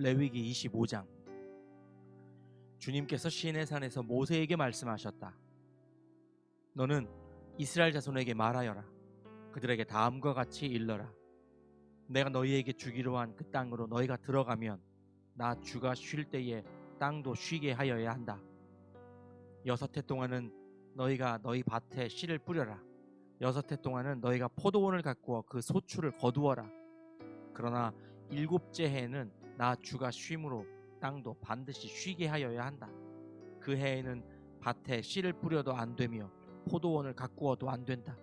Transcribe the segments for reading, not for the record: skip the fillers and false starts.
레위기 25장. 주님께서 시내산에서 모세에게 말씀하셨다. 너는 이스라엘 자손에게 말하여라. 그들에게 다음과 같이 일러라. 내가 너희에게 주기로 한 그 땅으로 너희가 들어가면 나 주가 쉴 때에 땅도 쉬게 하여야 한다. 6해 동안은 너희가 너희 밭에 씨를 뿌려라. 6해 동안은 너희가 포도원을 가꾸어 그 소출을 거두어라. 그러나 7째 해에는 나 주가 쉼으로 땅도 반드시 쉬게 하여야 한다. 그 해에는 밭에 씨를 뿌려도 안 되며 포도원을 가꾸어도 안 된다.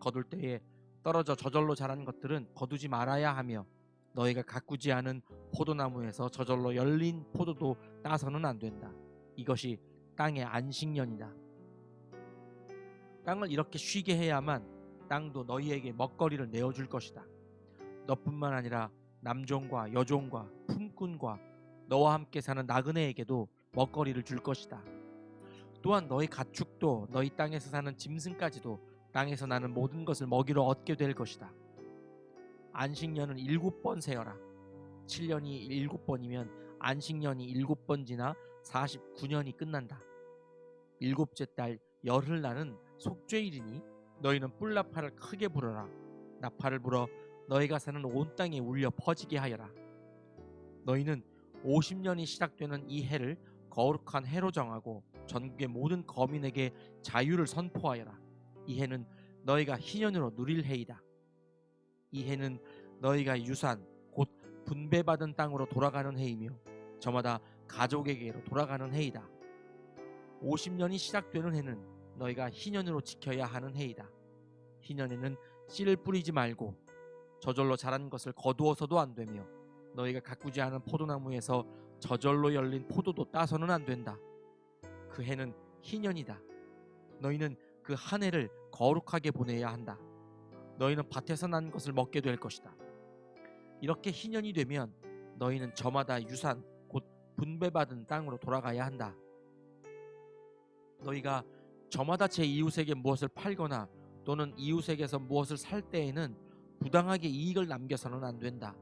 거둘 때에 떨어져 저절로 자란 것들은 거두지 말아야 하며 너희가 가꾸지 않은 포도나무에서 저절로 열린 포도도 따서는 안 된다. 이것이 땅의 안식년이다. 땅을 이렇게 쉬게 해야만 땅도 너희에게 먹거리를 내어줄 것이다. 너뿐만 아니라 남종과 여종과 품꾼과 너와 함께 사는 나그네에게도 먹거리를 줄 것이다. 또한 너희 가축도 너희 땅에서 사는 짐승까지도 땅에서 나는 모든 것을 먹이로 얻게 될 것이다. 안식년은 7번 세어라. 7년이 7번이면 안식년이 7번 지나 49년이 끝난다. 7째 달 열흘날은 속죄일이니 너희는 뿔나팔을 크게 불어라. 나팔을 불어 너희가 사는 온 땅에 울려 퍼지게 하여라. 너희는 50년이 시작되는 이 해를 거룩한 해로 정하고 전국의 모든 거민에게 자유를 선포하여라. 이 해는 너희가 희년으로 누릴 해이다. 이 해는 너희가 유산 곧 분배받은 땅으로 돌아가는 해이며 저마다 가족에게로 돌아가는 해이다. 50년이 시작되는 해는 너희가 희년으로 지켜야 하는 해이다. 희년에는 씨를 뿌리지 말고 저절로 자란 것을 거두어서도 안 되며 너희가 가꾸지 않은 포도나무에서 저절로 열린 포도도 따서는 안 된다. 그 해는 희년이다. 너희는 그 한 해를 거룩하게 보내야 한다. 너희는 밭에서 난 것을 먹게 될 것이다. 이렇게 희년이 되면 너희는 저마다 유산 곧 분배받은 땅으로 돌아가야 한다. 너희가 저마다 제 이웃에게 무엇을 팔거나 또는 이웃에게서 무엇을 살 때에는 부당하게 이익을 남겨서는 안 된다.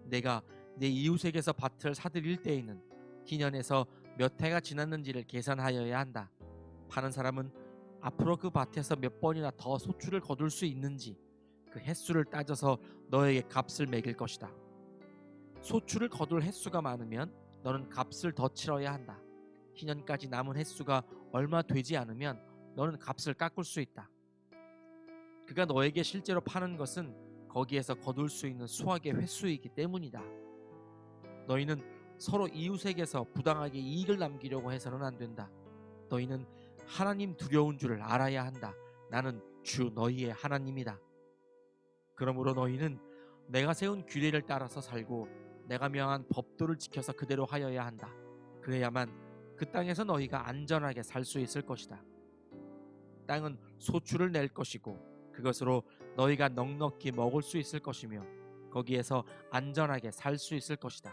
내가 내 이웃에게서 밭을 사들일 때에는 희년에서 몇 해가 지났는지를 계산하여야 한다. 파는 사람은 앞으로 그 밭에서 몇 번이나 더 소출을 거둘 수 있는지 그 횟수를 따져서 너에게 값을 매길 것이다. 소출을 거둘 횟수가 많으면 너는 값을 더 치러야 한다. 희년까지 남은 횟수가 얼마 되지 않으면 너는 값을 깎을 수 있다. 그가 너에게 실제로 파는 것은 거기에서 거둘 수 있는 수확의 횟수이기 때문이다. 너희는 서로 이웃에게서 부당하게 이익을 남기려고 해서는 안 된다. 너희는 하나님 두려운 줄을 알아야 한다. 나는 주 너희의 하나님이다. 그러므로 너희는 내가 세운 규례를 따라서 살고 내가 명한 법도를 지켜서 그대로 하여야 한다. 그래야만 그 땅에서 너희가 안전하게 살 수 있을 것이다. 땅은 소출을 낼 것이고 그것으로 너희가 넉넉히 먹을 수 있을 것이며 거기에서 안전하게 살 수 있을 것이다.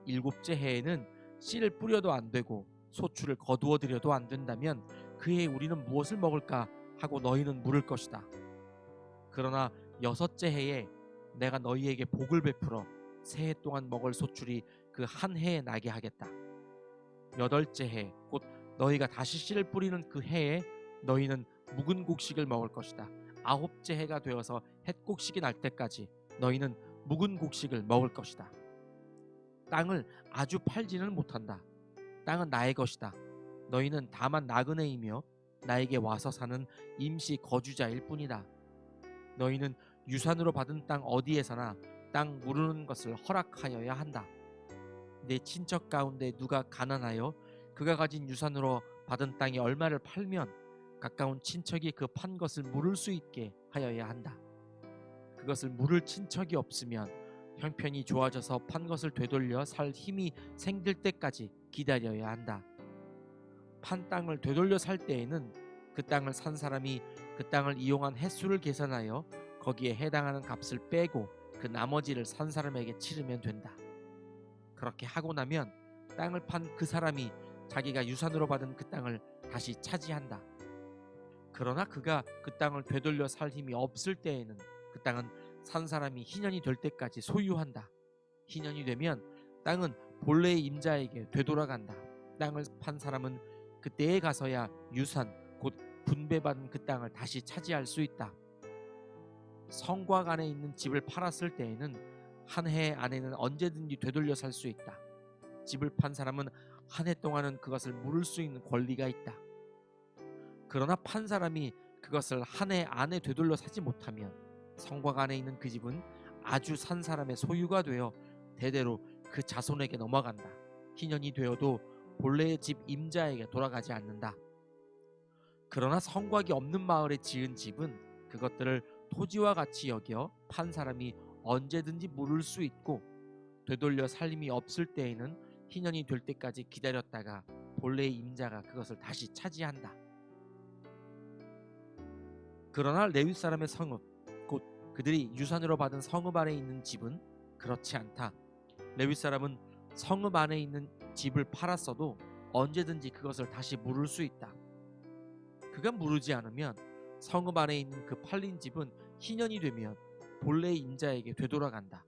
7째 해에는 씨를 뿌려도 안 되고 소출을 거두어 들여도 안 된다면 그 해에 우리는 무엇을 먹을까 하고 너희는 물을 것이다. 그러나 6째 해에 내가 너희에게 복을 베풀어 새 해 동안 먹을 소출이 그 한 해에 나게 하겠다. 8째 해 곧 너희가 다시 씨를 뿌리는 그 해에 너희는 묵은 곡식을 먹을 것이다. 9째 해가 되어서 햇곡식이 날 때까지 너희는 묵은 곡식을 먹을 것이다. 땅을 아주 팔지는 못한다. 땅은 나의 것이다. 너희는 다만 나그네이며 나에게 와서 사는 임시 거주자일 뿐이다. 너희는 유산으로 받은 땅 어디에서나 땅 무르는 것을 허락하여야 한다. 내 친척 가운데 누가 가난하여 그가 가진 유산으로 받은 땅이 얼마를 팔면 가까운 친척이 그 판 것을 물을 수 있게 하여야 한다. 그것을 물을 친척이 없으면 형편이 좋아져서 판 것을 되돌려 살 힘이 생길 때까지 기다려야 한다. 판 땅을 되돌려 살 때에는 그 땅을 산 사람이 그 땅을 이용한 횟수를 계산하여 거기에 해당하는 값을 빼고 그 나머지를 산 사람에게 치르면 된다. 그렇게 하고 나면 땅을 판 그 사람이 자기가 유산으로 받은 그 땅을 다시 차지한다. 그러나 그가 그 땅을 되돌려 살 힘이 없을 때에는 그 땅은 산 사람이 희년이 될 때까지 소유한다. 희년이 되면 땅은 본래의 임자에게 되돌아간다. 땅을 판 사람은 그때에 가서야 유산 곧 분배받은 그 땅을 다시 차지할 수 있다. 성곽 안에 있는 집을 팔았을 때에는 한 해 안에는 언제든지 되돌려 살 수 있다. 집을 판 사람은 한 해 동안은 그것을 물을 수 있는 권리가 있다. 그러나 판 사람이 그것을 한 해 안에 되돌려 사지 못하면 성곽 안에 있는 그 집은 아주 산 사람의 소유가 되어 대대로 그 자손에게 넘어간다. 희년이 되어도 본래의 집 임자에게 돌아가지 않는다. 그러나 성곽이 없는 마을에 지은 집은 그것들을 토지와 같이 여겨 판 사람이 언제든지 물을 수 있고 되돌려 살림이 없을 때에는 희년이 될 때까지 기다렸다가 본래의 임자가 그것을 다시 차지한다. 그러나 레위 사람의 성읍 곧 그들이 유산으로 받은 성읍 안에 있는 집은 그렇지 않다. 레위 사람은 성읍 안에 있는 집을 팔았어도 언제든지 그것을 다시 물을 수 있다. 그가 무르지 않으면 성읍 안에 있는 그 팔린 집은 희년이 되면 본래의 임자에게 되돌아간다.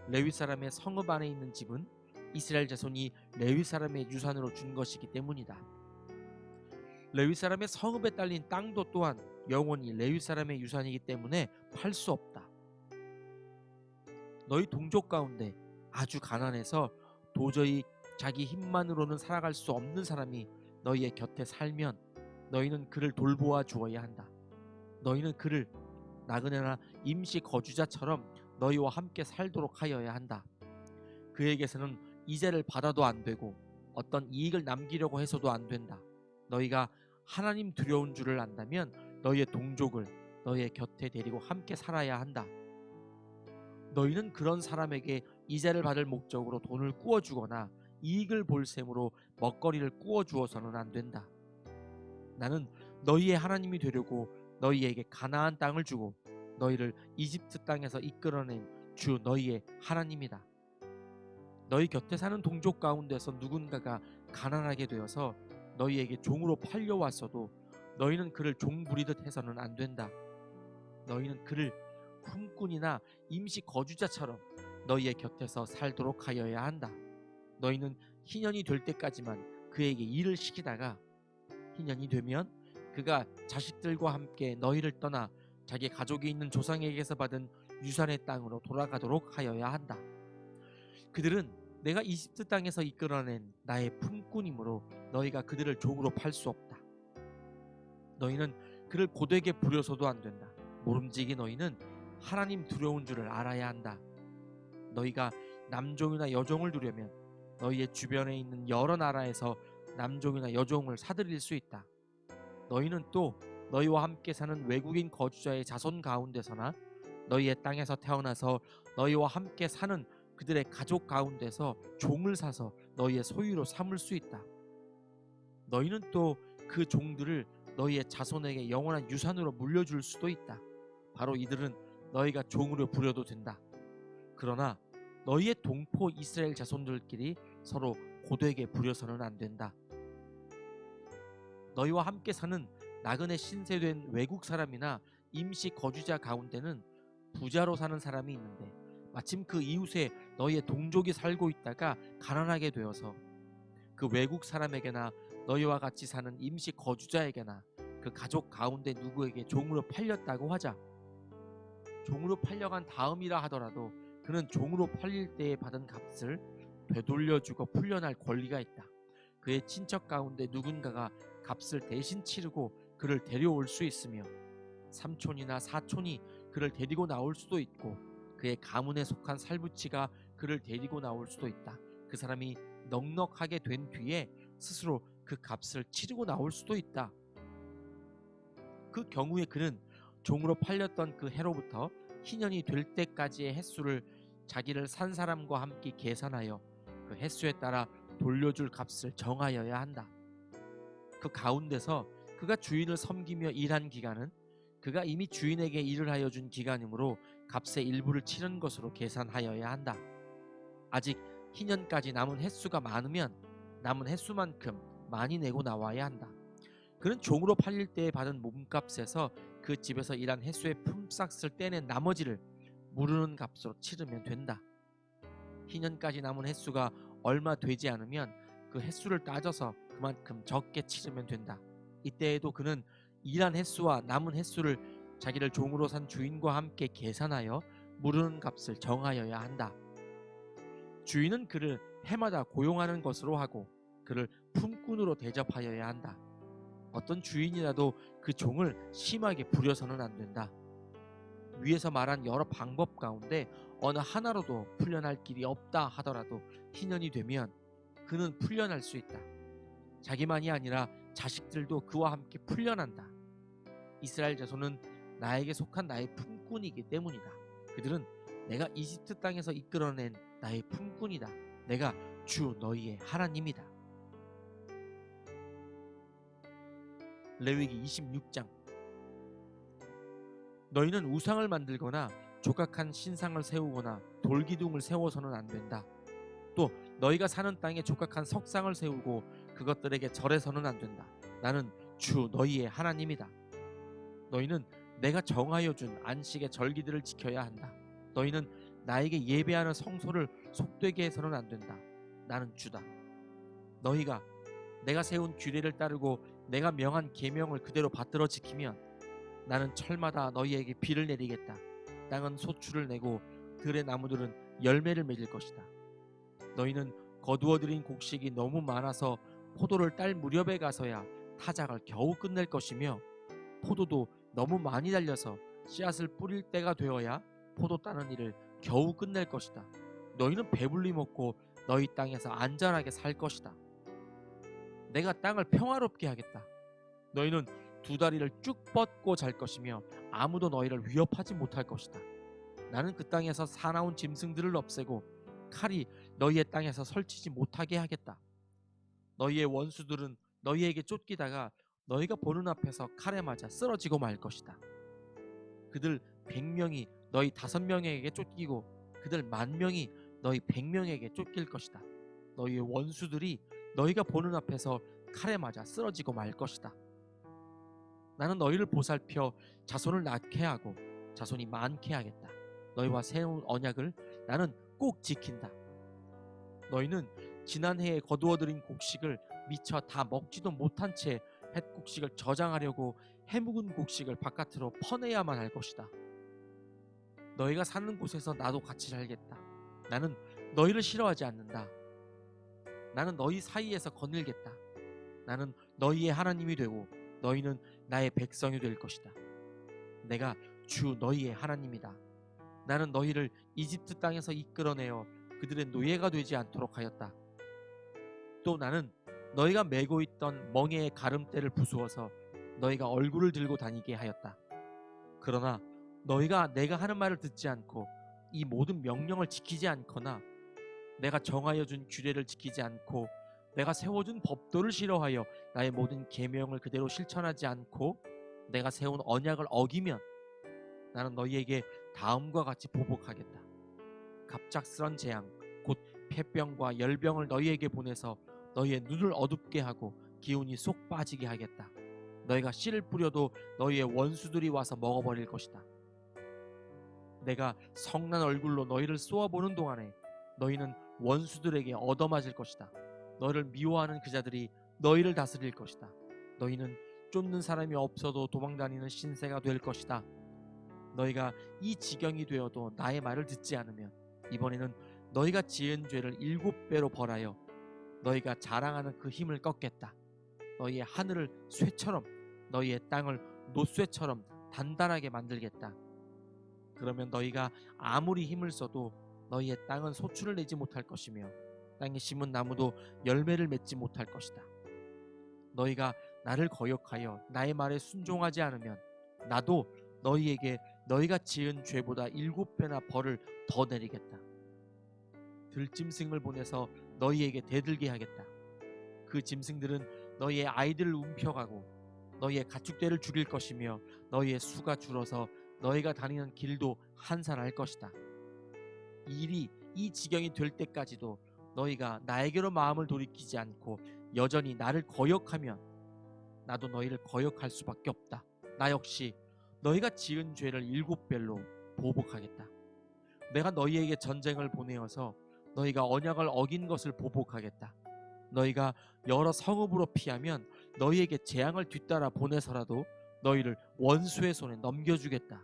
레위 사람의 성읍 안에 있는 집은 이스라엘 자손이 레위 사람의 유산으로 준 것이기 때문이다. 레위 사람의 성읍에 딸린 땅도 또한 영원히 레위 사람의 유산이기 때문에 팔 수 없다. 너희 동족 가운데 아주 가난해서 도저히 자기 힘만으로는 살아갈 수 없는 사람이 너희의 곁에 살면 너희는 그를 돌보아 주어야 한다. 너희는 그를 나그네나 임시 거주자처럼 너희와 함께 살도록 하여야 한다. 그에게서는 이자를 받아도 안 되고 어떤 이익을 남기려고 해서도 안 된다. 너희가 하나님 두려운 줄을 안다면 너희의 동족을 너희의 곁에 데리고 함께 살아야 한다. 너희는 그런 사람에게 이자를 받을 목적으로 돈을 꾸어주거나 이익을 볼 셈으로 먹거리를 꾸어주어서는 안 된다. 나는 너희의 하나님이 되려고 너희에게 가나안 땅을 주고 너희를 이집트 땅에서 이끌어낸 주 너희의 하나님이다. 너희 곁에 사는 동족 가운데서 누군가가 가난하게 되어서 너희에게 종으로 팔려왔어도 너희는 그를 종 부리듯 해서는 안 된다. 너희는 그를 품꾼이나 임시 거주자처럼 너희의 곁에서 살도록 하여야 한다. 너희는 희년이 될 때까지만 그에게 일을 시키다가 희년이 되면 그가 자식들과 함께 너희를 떠나 자기 가족이 있는 조상에게서 받은 유산의 땅으로 돌아가도록 하여야 한다. 그들은 내가 이집트 땅에서 이끌어낸 나의 품꾼이므로 너희가 그들을 종으로 팔 수 없다. 너희는 그를 고되게 부려서도 안 된다. 모름지기 너희는 하나님 두려운 줄을 알아야 한다. 너희가 남종이나 여종을 두려면 너희의 주변에 있는 여러 나라에서 남종이나 여종을 사들일 수 있다. 너희는 또 너희와 함께 사는 외국인 거주자의 자손 가운데서나 너희의 땅에서 태어나서 너희와 함께 사는 그들의 가족 가운데서 종을 사서 너희의 소유로 삼을 수 있다. 너희는 또 그 종들을 너희의 자손에게 영원한 유산으로 물려줄 수도 있다. 바로 이들은 너희가 종으로 부려도 된다. 그러나 너희의 동포 이스라엘 자손들끼리 서로 고되게 부려서는 안 된다. 너희와 함께 사는 나그네 신세된 외국 사람이나 임시 거주자 가운데는 부자로 사는 사람이 있는데 마침 그 이웃에 너희의 동족이 살고 있다가 가난하게 되어서 그 외국 사람에게나 너희와 같이 사는 임시 거주자에게나 그 가족 가운데 누구에게 종으로 팔렸다고 하자. 종으로 팔려간 다음이라 하더라도 그는 종으로 팔릴 때에 받은 값을 되돌려주고 풀려날 권리가 있다. 그의 친척 가운데 누군가가 값을 대신 치르고 그를 데려올 수 있으며 삼촌이나 사촌이 그를 데리고 나올 수도 있고 그의 가문에 속한 살부치가 그를 데리고 나올 수도 있다. 그 사람이 넉넉하게 된 뒤에 스스로 그 값을 치르고 나올 수도 있다. 그 경우에 그는 종으로 팔렸던 그 해로부터 희년이 될 때까지의 횟수를 자기를 산 사람과 함께 계산하여 그 횟수에 따라 돌려줄 값을 정하여야 한다. 그 가운데서 그가 주인을 섬기며 일한 기간은 그가 이미 주인에게 일을 하여 준 기간이므로 값의 일부를 치른 것으로 계산하여야 한다. 아직 희년까지 남은 횟수가 많으면 남은 횟수만큼 많이 내고 나와야 한다. 그는 종으로 팔릴 때에 받은 몸값에서 그 집에서 일한 횟수의 품삯을 떼낸 나머지를 무르는 값으로 치르면 된다. 희년까지 남은 횟수가 얼마 되지 않으면 그 횟수를 따져서 그만큼 적게 치르면 된다. 이때에도 그는 일한 횟수와 남은 횟수를 자기를 종으로 산 주인과 함께 계산하여 물은 값을 정하여야 한다. 주인은 그를 해마다 고용하는 것으로 하고 그를 품꾼으로 대접하여야 한다. 어떤 주인이라도 그 종을 심하게 부려서는 안 된다. 위에서 말한 여러 방법 가운데 어느 하나로도 풀려날 길이 없다 하더라도 희년이 되면 그는 풀려날 수 있다. 자기만이 아니라 자식들도 그와 함께 풀려난다. 이스라엘 자손은 나에게 속한 나의 품꾼이기 때문이다. 그들은 내가 이집트 땅에서 이끌어낸 나의 품꾼이다. 내가 주 너희의 하나님이다. 레위기 26장. 너희는 우상을 만들거나 조각한 신상을 세우거나 돌기둥을 세워서는 안 된다. 또 너희가 사는 땅에 조각한 석상을 세우고 그것들에게 절해서는 안 된다. 나는 주 너희의 하나님이다. 너희는 내가 정하여 준 안식의 절기들을 지켜야 한다. 너희는 나에게 예배하는 성소를 속되게 해서는 안 된다. 나는 주다. 너희가 내가 세운 규례를 따르고 내가 명한 계명을 그대로 받들어 지키면 나는 철마다 너희에게 비를 내리겠다. 땅은 소출을 내고 들의 나무들은 열매를 맺을 것이다. 너희는 거두어들인 곡식이 너무 많아서 포도를 딸 무렵에 가서야 타작을 겨우 끝낼 것이며 포도도 너무 많이 달려서 씨앗을 뿌릴 때가 되어야 포도 따는 일을 겨우 끝낼 것이다. 너희는 배불리 먹고 너희 땅에서 안전하게 살 것이다. 내가 땅을 평화롭게 하겠다. 너희는 두 다리를 쭉 뻗고 잘 것이며 아무도 너희를 위협하지 못할 것이다. 나는 그 땅에서 사나운 짐승들을 없애고 칼이 너희의 땅에서 설치지 못하게 하겠다. 너희의 원수들은 너희에게 쫓기다가 너희가 보는 앞에서 칼에 맞아 쓰러지고 말 것이다. 그들 100명이 너희 5명에게 쫓기고 그들 10,000명이 너희 100명에게 쫓길 것이다. 너희의 원수들이 너희가 보는 앞에서 칼에 맞아 쓰러지고 말 것이다. 나는 너희를 보살펴 자손을 낳게 하고 자손이 많게 하겠다. 너희와 세운 언약을 나는 꼭 지킨다. 너희는 지난 해에 거두어들인 곡식을 미처 다 먹지도 못한 채 햇곡식을 저장하려고 해묵은 곡식을 바깥으로 퍼내야만 할 것이다. 너희가 사는 곳에서 나도 같이 살겠다. 나는 너희를 싫어하지 않는다. 나는 너희 사이에서 거닐겠다. 나는 너희의 하나님이 되고 너희는 나의 백성이 될 것이다. 내가 주 너희의 하나님이다. 나는 너희를 이집트 땅에서 이끌어내어 그들의 노예가 되지 않도록 하였다. 또 나는 너희가 메고 있던 멍에의 가름대를 부수어서 너희가 얼굴을 들고 다니게 하였다. 그러나 너희가 내가 하는 말을 듣지 않고 이 모든 명령을 지키지 않거나 내가 정하여 준 규례를 지키지 않고 내가 세워준 법도를 싫어하여 나의 모든 계명을 그대로 실천하지 않고 내가 세운 언약을 어기면 나는 너희에게 다음과 같이 보복하겠다. 갑작스런 재앙 곧 폐병과 열병을 너희에게 보내서 너희의 눈을 어둡게 하고 기운이 쏙 빠지게 하겠다. 너희가 씨를 뿌려도 너희의 원수들이 와서 먹어버릴 것이다. 내가 성난 얼굴로 너희를 쏘아보는 동안에 너희는 원수들에게 얻어맞을 것이다. 너희를 미워하는 그 자들이 너희를 다스릴 것이다. 너희는 쫓는 사람이 없어도 도망다니는 신세가 될 것이다. 너희가 이 지경이 되어도 나의 말을 듣지 않으면 이번에는 너희가 지은 죄를 7배로 벌하여 너희가 자랑하는 그 힘을 꺾겠다. 너희의 하늘을 쇠처럼 너희의 땅을 놋쇠처럼 단단하게 만들겠다. 그러면 너희가 아무리 힘을 써도 너희의 땅은 소출을 내지 못할 것이며 땅에 심은 나무도 열매를 맺지 못할 것이다. 너희가 나를 거역하여 나의 말에 순종하지 않으면 나도 너희에게 너희가 지은 죄보다 7배나 벌을 더 내리겠다. 들짐승을 보내서 너희에게 대들게 하겠다. 그 짐승들은 너희의 아이들을 움켜가고 너희의 가축대를 죽일 것이며 너희의 수가 줄어서 너희가 다니는 길도 한산할 것이다. 일이 이 지경이 될 때까지도 너희가 나에게로 마음을 돌이키지 않고 여전히 나를 거역하면 나도 너희를 거역할 수밖에 없다. 나 역시 너희가 지은 죄를 7배로 보복하겠다. 내가 너희에게 전쟁을 보내어서 너희가 언약을 어긴 것을 보복하겠다. 너희가 여러 성읍으로 피하면 너희에게 재앙을 뒤따라 보내서라도 너희를 원수의 손에 넘겨주겠다.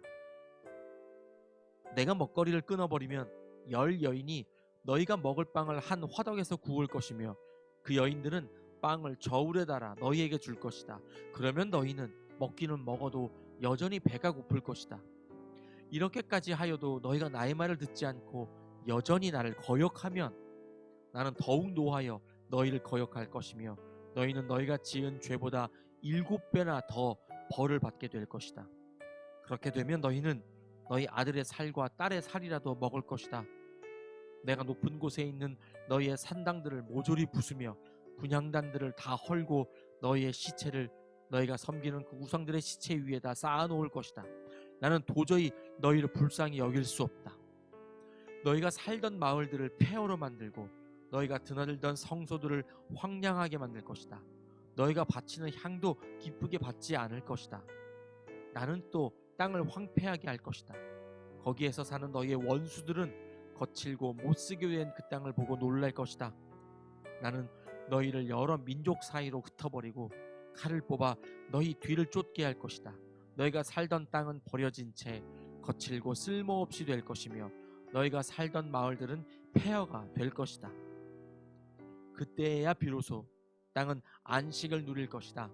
내가 먹거리를 끊어버리면 열 여인이 너희가 먹을 빵을 한 화덕에서 구울 것이며 그 여인들은 빵을 저울에 달아 너희에게 줄 것이다. 그러면 너희는 먹기는 먹어도 여전히 배가 고플 것이다. 이렇게까지 하여도 너희가 나의 말을 듣지 않고 여전히 나를 거역하면 나는 더욱 노하여 너희를 거역할 것이며 너희는 너희가 지은 죄보다 7배나 더 벌을 받게 될 것이다. 그렇게 되면 너희는 너희 아들의 살과 딸의 살이라도 먹을 것이다. 내가 높은 곳에 있는 너희의 산당들을 모조리 부수며 분향단들을 다 헐고 너희의 시체를 너희가 섬기는 그 우상들의 시체 위에다 쌓아놓을 것이다. 나는 도저히 너희를 불쌍히 여길 수 없다. 너희가 살던 마을들을 폐허로 만들고 너희가 드나들던 성소들을 황량하게 만들 것이다. 너희가 바치는 향도 기쁘게 받지 않을 것이다. 나는 또 땅을 황폐하게 할 것이다. 거기에서 사는 너희의 원수들은 거칠고 못쓰게 된 그 땅을 보고 놀랄 것이다. 나는 너희를 여러 민족 사이로 흩어버리고 칼을 뽑아 너희 뒤를 쫓게 할 것이다. 너희가 살던 땅은 버려진 채 거칠고 쓸모없이 될 것이며 너희가 살던 마을들은 폐허가 될 것이다. 그때야 비로소 땅은 안식을 누릴 것이다.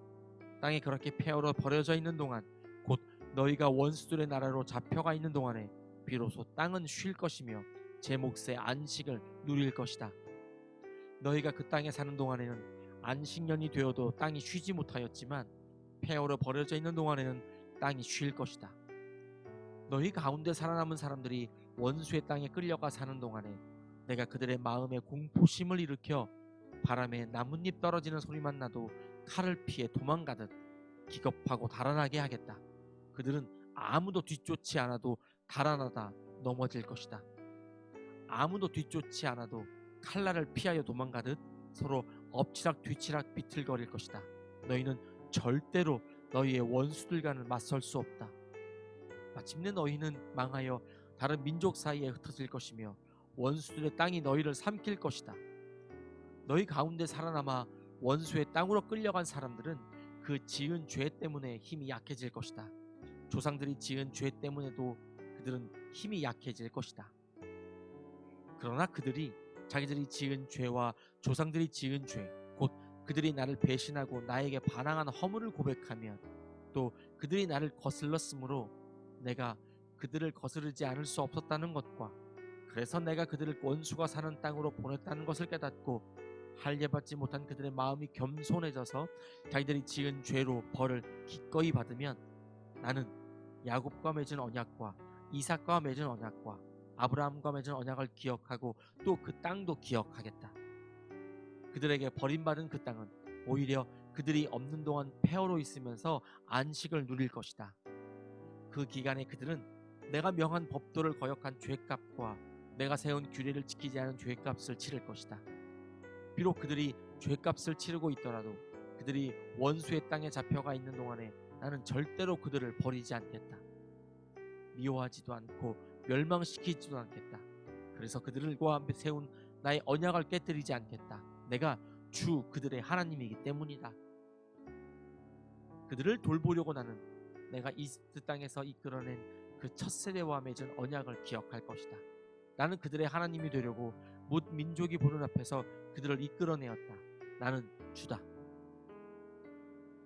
땅이 그렇게 폐허로 버려져 있는 동안, 곧 너희가 원수들의 나라로 잡혀가 있는 동안에 비로소 땅은 쉴 것이며 제 몫의 안식을 누릴 것이다. 너희가 그 땅에 사는 동안에는 안식년이 되어도 땅이 쉬지 못하였지만 폐허로 버려져 있는 동안에는 땅이 쉴 것이다. 너희 가운데 살아남은 사람들이 원수의 땅에 끌려가 사는 동안에 내가 그들의 마음에 공포심을 일으켜 바람에 나뭇잎 떨어지는 소리만 나도 칼을 피해 도망가듯 기겁하고 달아나게 하겠다. 그들은 아무도 뒤쫓지 않아도 달아나다 넘어질 것이다. 아무도 뒤쫓지 않아도 칼날을 피하여 도망가듯 서로 엎치락 뒤치락 비틀거릴 것이다. 너희는 절대로 너희의 원수들과는 맞설 수 없다. 마침내 너희는 망하여 다른 민족 사이에 흩어질 것이며 원수들의 땅이 너희를 삼킬 것이다. 너희 가운데 살아남아 원수의 땅으로 끌려간 사람들은 그 지은 죄 때문에 힘이 약해질 것이다. 조상들이 지은 죄 때문에도 그들은 힘이 약해질 것이다. 그러나 그들이 자기들이 지은 죄와 조상들이 지은 죄, 곧 그들이 나를 배신하고 나에게 반항한 허물을 고백하면, 또 그들이 나를 거슬렀으므로 내가 그들을 거스르지 않을 수 없었다는 것과, 그래서 내가 그들을 원수가 사는 땅으로 보냈다는 것을 깨닫고 할례받지 못한 그들의 마음이 겸손해져서 자기들이 지은 죄로 벌을 기꺼이 받으면, 나는 야곱과 맺은 언약과 이삭과 맺은 언약과 아브라함과 맺은 언약을 기억하고 또 그 땅도 기억하겠다. 그들에게 버림받은 그 땅은 오히려 그들이 없는 동안 폐허로 있으면서 안식을 누릴 것이다. 그 기간에 그들은 내가 명한 법도를 거역한 죄값과 내가 세운 규례를 지키지 않은 죄값을 치를 것이다. 비록 그들이 죄값을 치르고 있더라도 그들이 원수의 땅에 잡혀가 있는 동안에 나는 절대로 그들을 버리지 않겠다. 미워하지도 않고 멸망시키지도 않겠다. 그래서 그들과 세운 나의 언약을 깨뜨리지 않겠다. 내가 주 그들의 하나님이기 때문이다. 그들을 돌보려고 나는 내가 이집트 땅에서 이끌어낸 그 첫 세대와 맺은 언약을 기억할 것이다. 나는 그들의 하나님이 되려고 뭇 민족이 보는 앞에서 그들을 이끌어내었다. 나는 주다.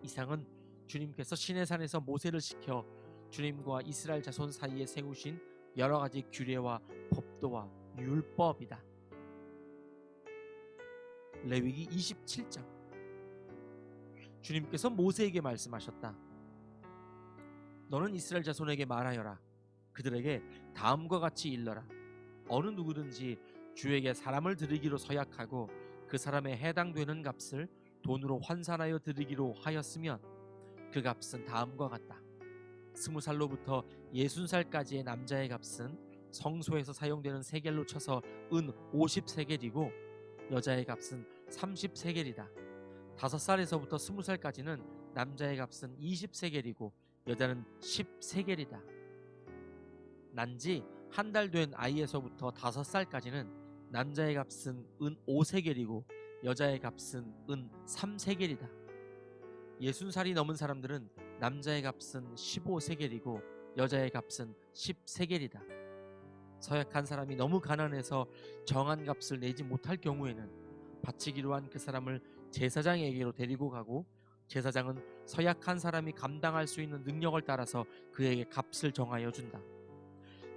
이상은 주님께서 시내산에서 모세를 시켜 주님과 이스라엘 자손 사이에 세우신 여러 가지 규례와 법도와 율법이다. 레위기 27장. 주님께서 모세에게 말씀하셨다. 너는 이스라엘 자손에게 말하여라. 그들에게 다음과 같이 일러라. 어느 누구든지 주에게 사람을 드리기로 서약하고 그 사람에 해당되는 값을 돈으로 환산하여 드리기로 하였으면 그 값은 다음과 같다. 20살로부터 60살까지의 남자의 값은 성소에서 사용되는 세겔로 쳐서 은 50세겔이고 여자의 값은 30세겔이다. 5살에서부터 20살까지는 남자의 값은 20세겔이고 여자는 10세겔이다. 난지 한 달 된 아이에서부터 5살까지는 남자의 값은 은 5세겔이고 여자의 값은 은 3세겔이다. 60살이 넘은 사람들은 남자의 값은 15세겔이고 여자의 값은 10세겔이다. 서약한 사람이 너무 가난해서 정한 값을 내지 못할 경우에는 바치기로 한 그 사람을 제사장에게로 데리고 가고, 제사장은 서약한 사람이 감당할 수 있는 능력을 따라서 그에게 값을 정하여 준다.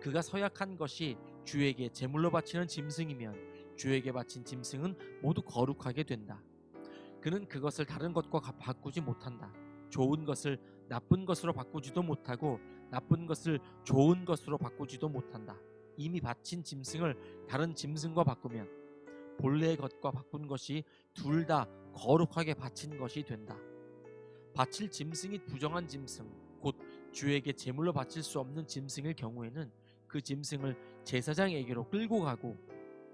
그가 서약한 것이 주에게 제물로 바치는 짐승이면 주에게 바친 짐승은 모두 거룩하게 된다. 그는 그것을 다른 것과 바꾸지 못한다. 좋은 것을 나쁜 것으로 바꾸지도 못하고 나쁜 것을 좋은 것으로 바꾸지도 못한다. 이미 바친 짐승을 다른 짐승과 바꾸면 본래의 것과 바꾼 것이 둘 다 거룩하게 바친 것이 된다. 바칠 짐승이 부정한 짐승, 곧 주에게 제물로 바칠 수 없는 짐승일 경우에는 그 짐승을 제사장에게로 끌고 가고,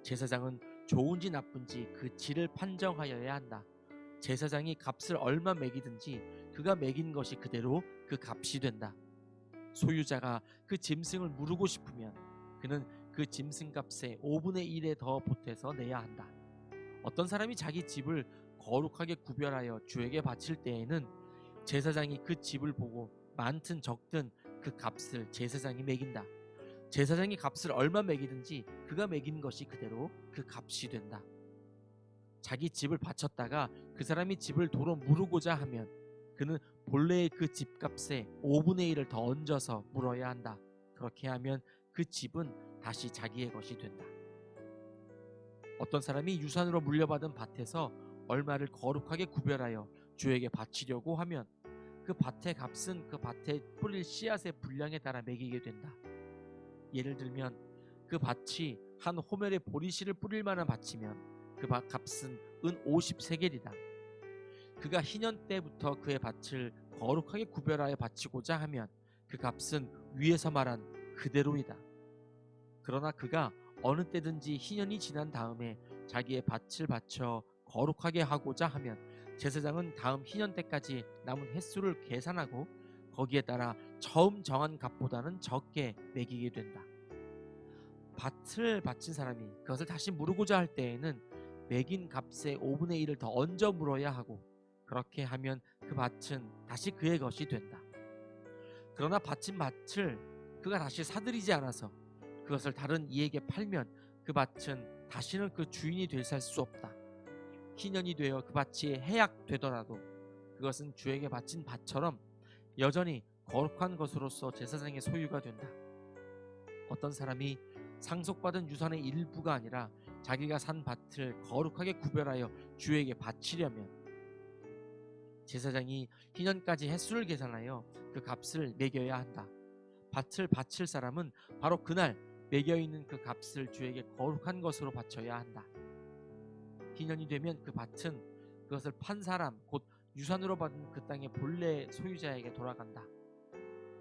제사장은 좋은지 나쁜지 그 질을 판정하여야 한다. 제사장이 값을 얼마 매기든지 그가 매긴 것이 그대로 그 값이 된다. 소유자가 그 짐승을 무르고 싶으면 그는 그 짐승 값의 5분의 1에 더 보태서 내야 한다. 어떤 사람이 자기 집을 거룩하게 구별하여 주에게 바칠 때에는 제사장이 그 집을 보고 많든 적든 그 값을 제사장이 매긴다. 제사장이 값을 얼마 매기든지 그가 매긴 것이 그대로 그 값이 된다. 자기 집을 바쳤다가 그 사람이 집을 도로 무르고자 하면 그는 본래의 그 집값의 5분의 1을 더 얹어서 물어야 한다. 그렇게 하면 그 집은 다시 자기의 것이 된다. 어떤 사람이 유산으로 물려받은 밭에서 얼마를 거룩하게 구별하여 주에게 바치려고 하면 그 밭의 값은 그 밭에 뿌릴 씨앗의 분량에 따라 매기게 된다. 예를 들면 그 밭이 한 호멜의 보리씨를 뿌릴 만한 밭이면 그 값은 은 50세겔이다. 그가 희년 때부터 그의 밭을 거룩하게 구별하여 바치고자 하면 그 값은 위에서 말한 그대로이다. 그러나 그가 어느 때든지 희년이 지난 다음에 자기의 밭을 바쳐 거룩하게 하고자 하면 제사장은 다음 희년 때까지 남은 횟수를 계산하고 거기에 따라 처음 정한 값보다는 적게 매기게 된다. 밭을 바친 사람이 그것을 다시 무르고자 할 때에는 매긴 값의 5분의 1을 더 얹어 물어야 하고, 그렇게 하면 그 밭은 다시 그의 것이 된다. 그러나 바친 밭을 그가 다시 사들이지 않아서 그것을 다른 이에게 팔면 그 밭은 다시는 그 주인이 되살 수 없다. 희년이 되어 그 밭이 해약되더라도 그것은 주에게 바친 밭처럼 여전히 거룩한 것으로서 제사장의 소유가 된다. 어떤 사람이 상속받은 유산의 일부가 아니라 자기가 산 밭을 거룩하게 구별하여 주에게 바치려면 제사장이 희년까지 횟수를 계산하여 그 값을 매겨야 한다. 밭을 바칠 사람은 바로 그날 매겨있는 그 값을 주에게 거룩한 것으로 바쳐야 한다. 희년이 되면 그 밭은 그것을 판 사람, 곧 유산으로 받은 그 땅의 본래 소유자에게 돌아간다.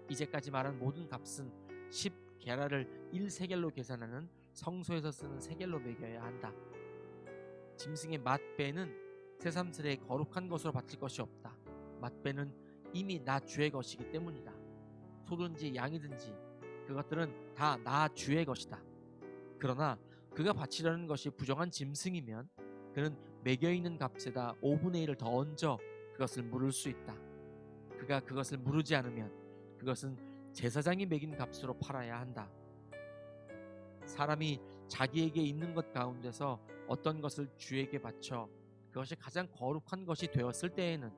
이제까지 말한 모든 값은 10게라를 1세겔로 계산하는 성소에서 쓰는 세겔로 매겨야 한다. 짐승의 맛배는 새삼스레 거룩한 것으로 바칠 것이 없다. 맛배는 이미 나 주의 것이기 때문이다. 소든지 양이든지 그것들은 다 나 주의 것이다. 그러나 그가 바치려는 것이 부정한 짐승이면 그는 매겨있는 값에다 5분의 1을 더 얹어 그것을 물을 수 있다. 그가 그것을 무르지 않으면 그것은 제사장이 매긴 값으로 팔아야 한다. 사람이 자기에게 있는 것 가운데서 어떤 것을 주에게 바쳐 그것이 가장 거룩한 것이 되었을 때에는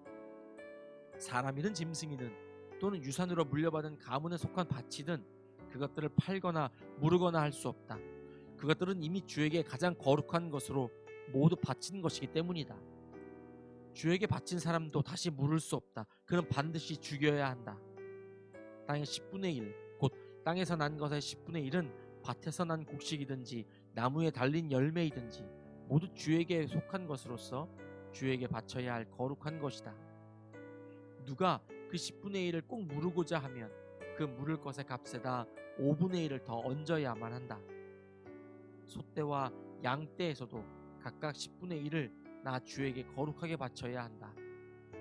사람이든 짐승이든 또는 유산으로 물려받은 가문에 속한 밭이든 그것들을 팔거나 무르거나 할 수 없다. 그것들은 이미 주에게 가장 거룩한 것으로 모두 바친 것이기 때문이다. 주에게 바친 사람도 다시 물을 수 없다. 그는 반드시 죽여야 한다. 땅의 10분의 1, 곧 땅에서 난 것의 10분의 1은 밭에서 난 곡식이든지 나무에 달린 열매이든지 모두 주에게 속한 것으로서 주에게 바쳐야 할 거룩한 것이다. 누가 그 10분의 1을 꼭 무르고자 하면 그 물을 것의 값에다 5분의 1을 더 얹어야만 한다. 소떼와 양떼에서도 각각 10분의 1을 나 주에게 거룩하게 바쳐야 한다.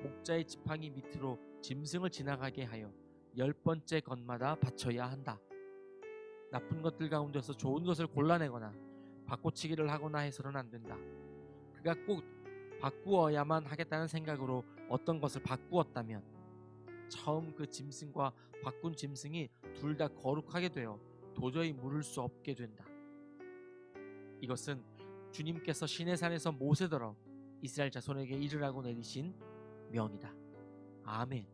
목자의 지팡이 밑으로 짐승을 지나가게 하여 10번째 것마다 바쳐야 한다. 나쁜 것들 가운데서 좋은 것을 골라내거나 바꿔치기를 하거나 해서는 안 된다. 그가 꼭 바꾸어야만 하겠다는 생각으로 어떤 것을 바꾸었다면 처음 그 짐승과 바꾼 짐승이 둘 다 거룩하게 되어 도저히 물을 수 없게 된다. 이것은 주님께서 시내산에서 모세더러 이스라엘 자손에게 이르라고 내리신 명이다. 아멘.